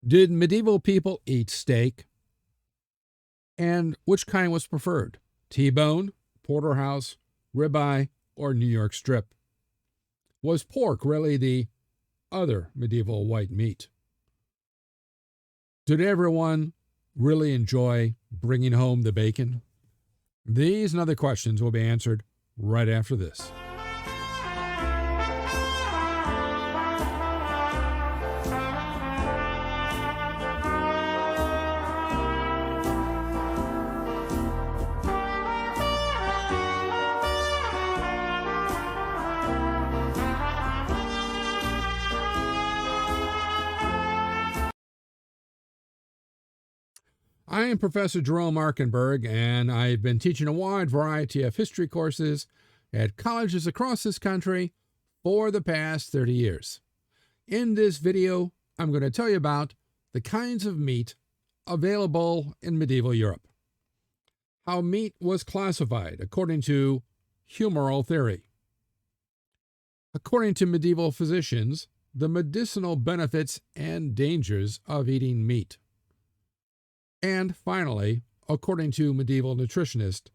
Did medieval people eat steak? And which kind was preferred? T-bone, porterhouse, ribeye, or New York strip? Was pork really the other medieval white meat? Did everyone really enjoy bringing home the bacon? These and other questions will be answered right after this. I am Professor Jerome Arkenberg, and I've been teaching a wide variety of history courses at colleges across this country for the past 30 years. In this video, I'm going to tell you about the kinds of meat available in medieval Europe, how meat was classified according to humoral theory. According to medieval physicians, the medicinal benefits and dangers of eating meat. And finally, according to medieval nutritionists,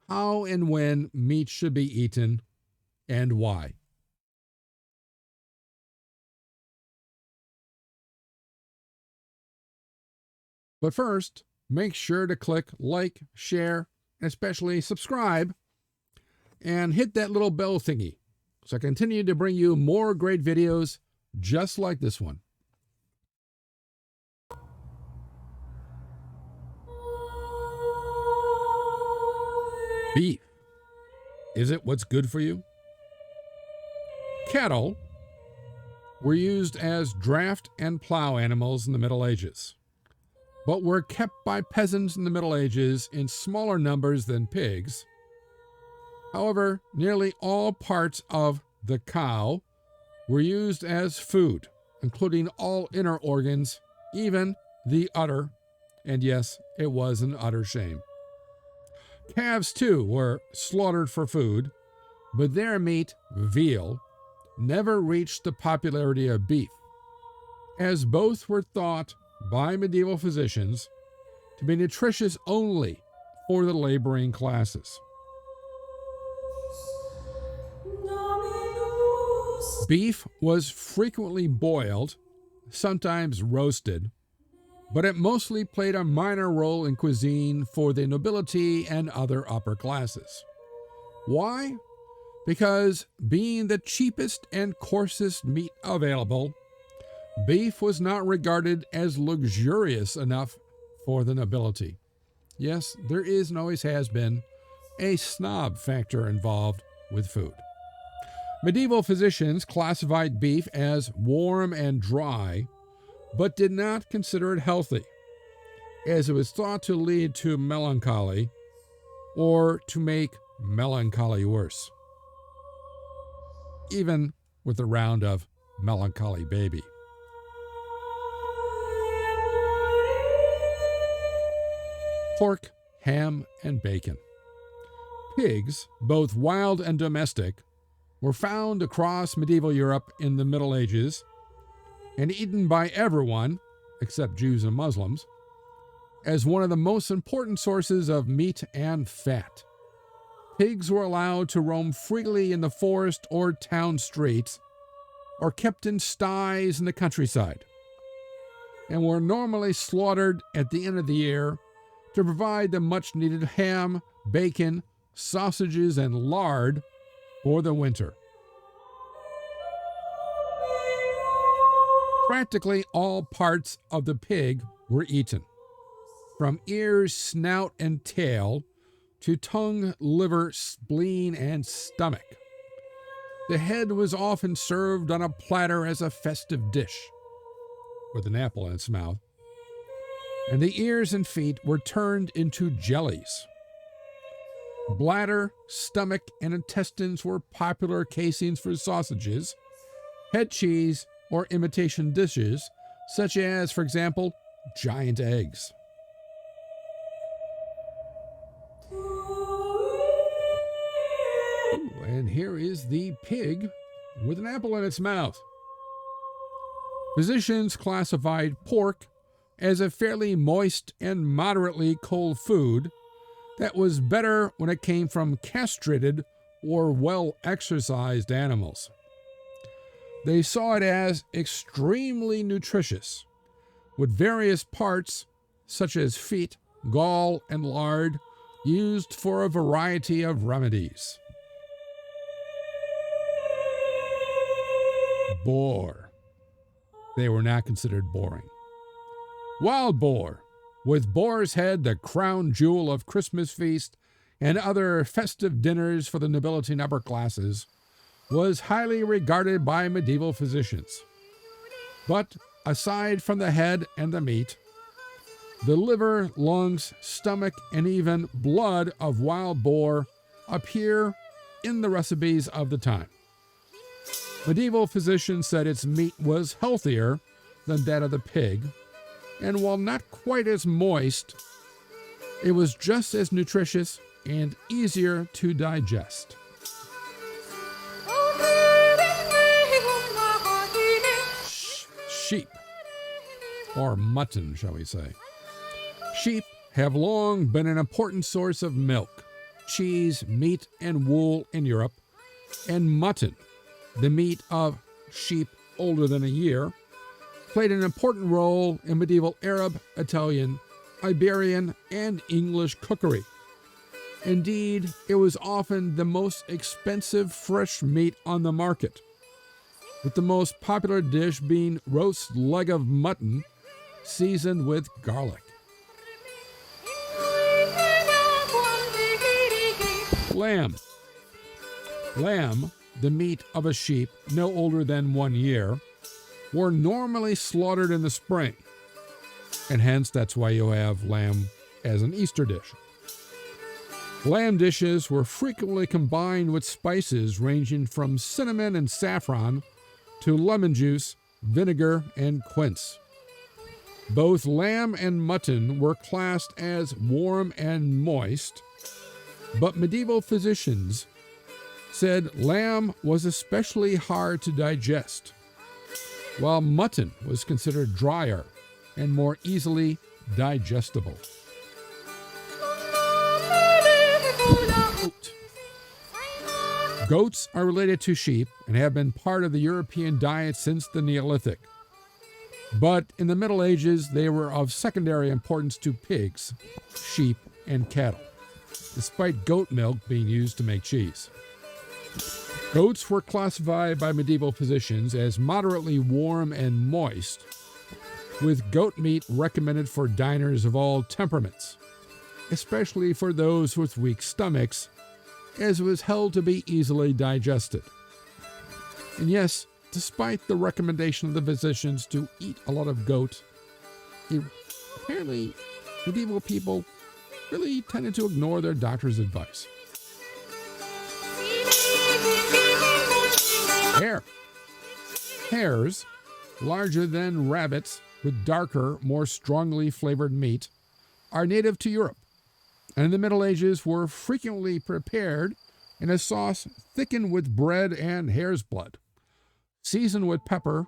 how and when meat should be eaten and why. But first, make sure to click like, share, and especially subscribe, and hit that little bell thingy so I continue to bring you more great videos just like this one. Beef. Is it what's good for you? Cattle were used as draft and plow animals in the Middle Ages, but were kept by peasants in the Middle Ages in smaller numbers than pigs. However, nearly all parts of the cow were used as food, including all inner organs, even the udder, and yes, it was an utter shame. Calves, too, were slaughtered for food, but their meat, veal, never reached the popularity of beef, as both were thought by medieval physicians to be nutritious only for the laboring classes. Beef was frequently boiled, sometimes roasted, but it mostly played a minor role in cuisine for the nobility and other upper classes. Why? Because being the cheapest and coarsest meat available, beef was not regarded as luxurious enough for the nobility. Yes, there is and always has been a snob factor involved with food. Medieval physicians classified beef as warm and dry, but did not consider it healthy, as it was thought to lead to melancholy or to make melancholy worse, even with a round of melancholy baby. Pork, ham, and bacon. Pigs, both wild and domestic, were found across medieval Europe in the Middle Ages and eaten by everyone, except Jews and Muslims, as one of the most important sources of meat and fat. Pigs were allowed to roam freely in the forest or town streets, or kept in sties in the countryside, and were normally slaughtered at the end of the year to provide the much-needed ham, bacon, sausages, and lard for the winter. Practically all parts of the pig were eaten, from ears, snout, and tail to tongue, liver, spleen, and stomach. The head was often served on a platter as a festive dish, with an apple in its mouth, and the ears and feet were turned into jellies. Bladder, stomach, and intestines were popular casings for sausages, head cheese, or imitation dishes, such as, for example, giant eggs. Ooh, and here is the pig with an apple in its mouth. Physicians classified pork as a fairly moist and moderately cold food that was better when it came from castrated or well-exercised animals. They saw it as extremely nutritious, with various parts, such as feet, gall, and lard, used for a variety of remedies. Boar. They were not considered boring. Wild boar, with boar's head the crown jewel of Christmas feast and other festive dinners for the nobility and upper classes, was highly regarded by medieval physicians. But aside from the head and the meat, the liver, lungs, stomach, and even blood of wild boar appear in the recipes of the time. Medieval physicians said its meat was healthier than that of the pig, and while not quite as moist, it was just as nutritious and easier to digest. Sheep, or mutton, shall we say. Sheep have long been an important source of milk, cheese, meat, and wool in Europe, and mutton, the meat of sheep older than a year, played an important role in medieval Arab, Italian, Iberian, and English cookery. Indeed, it was often the most expensive fresh meat on the market, with the most popular dish being roast leg of mutton seasoned with garlic. Lamb. Lamb, the meat of a sheep no older than 1 year, were normally slaughtered in the spring, and hence that's why you have lamb as an Easter dish. Lamb dishes were frequently combined with spices ranging from cinnamon and saffron to lemon juice, vinegar, and quince. Both lamb and mutton were classed as warm and moist, but medieval physicians said lamb was especially hard to digest, while mutton was considered drier and more easily digestible. Goat. Goats are related to sheep and have been part of the European diet since the Neolithic. But in the Middle Ages, they were of secondary importance to pigs, sheep, and cattle, despite goat milk being used to make cheese. Goats were classified by medieval physicians as moderately warm and moist, with goat meat recommended for diners of all temperaments, especially for those with weak stomachs, as it was held to be easily digested. And yes, despite the recommendation of the physicians to eat a lot of goat, apparently medieval people really tended to ignore their doctor's advice. Hare. Hares, larger than rabbits with darker, more strongly flavored meat, are native to Europe, and in the Middle Ages were frequently prepared in a sauce thickened with bread and hare's blood, seasoned with pepper,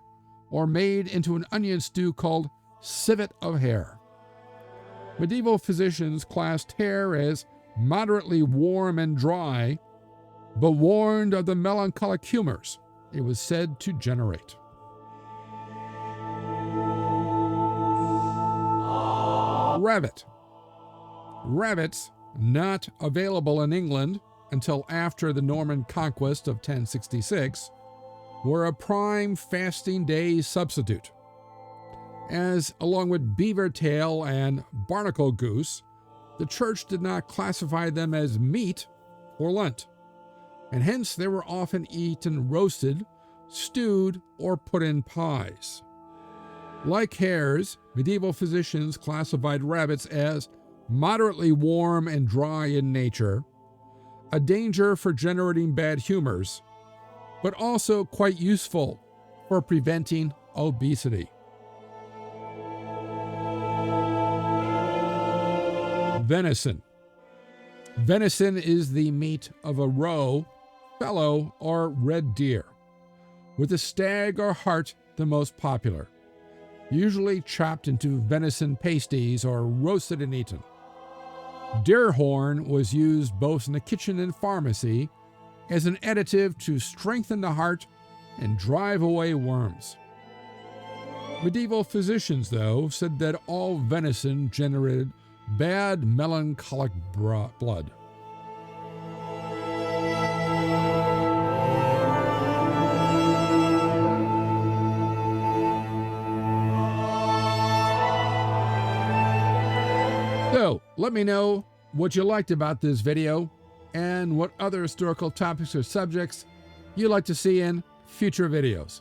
or made into an onion stew called civet of hare. Medieval physicians classed hare as moderately warm and dry, but warned of the melancholic humors it was said to generate. Rabbit. Rabbits, not available in England until after the Norman conquest of 1066, were a prime fasting day substitute, as along with beaver tail and barnacle goose, the church did not classify them as meat or Lent, and hence they were often eaten roasted, stewed, or put in pies. Like hares, medieval physicians classified rabbits as moderately warm and dry in nature, a danger for generating bad humors, but also quite useful for preventing obesity. Venison. Venison is the meat of a roe, fallow, or red deer, with the stag or hart the most popular. usually chopped into venison pasties or roasted and eaten. Deer horn was used both in the kitchen and pharmacy as an additive to strengthen the heart and drive away worms. Medieval physicians, though, said that all venison generated bad melancholic blood. So, let me know what you liked about this video and what other historical topics or subjects you'd like to see in future videos.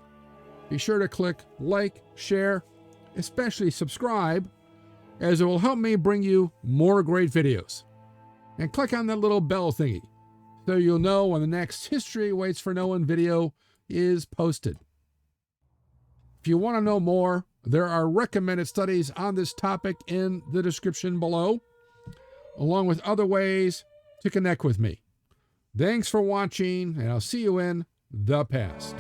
Be sure to click like, share, especially subscribe, as it will help me bring you more great videos. And click on that little bell thingy so you'll know when the next History Waits for No One video is posted. If you want to know more, there are recommended studies on this topic in the description below, along with other ways to connect with me. Thanks for watching, and I'll see you in the past.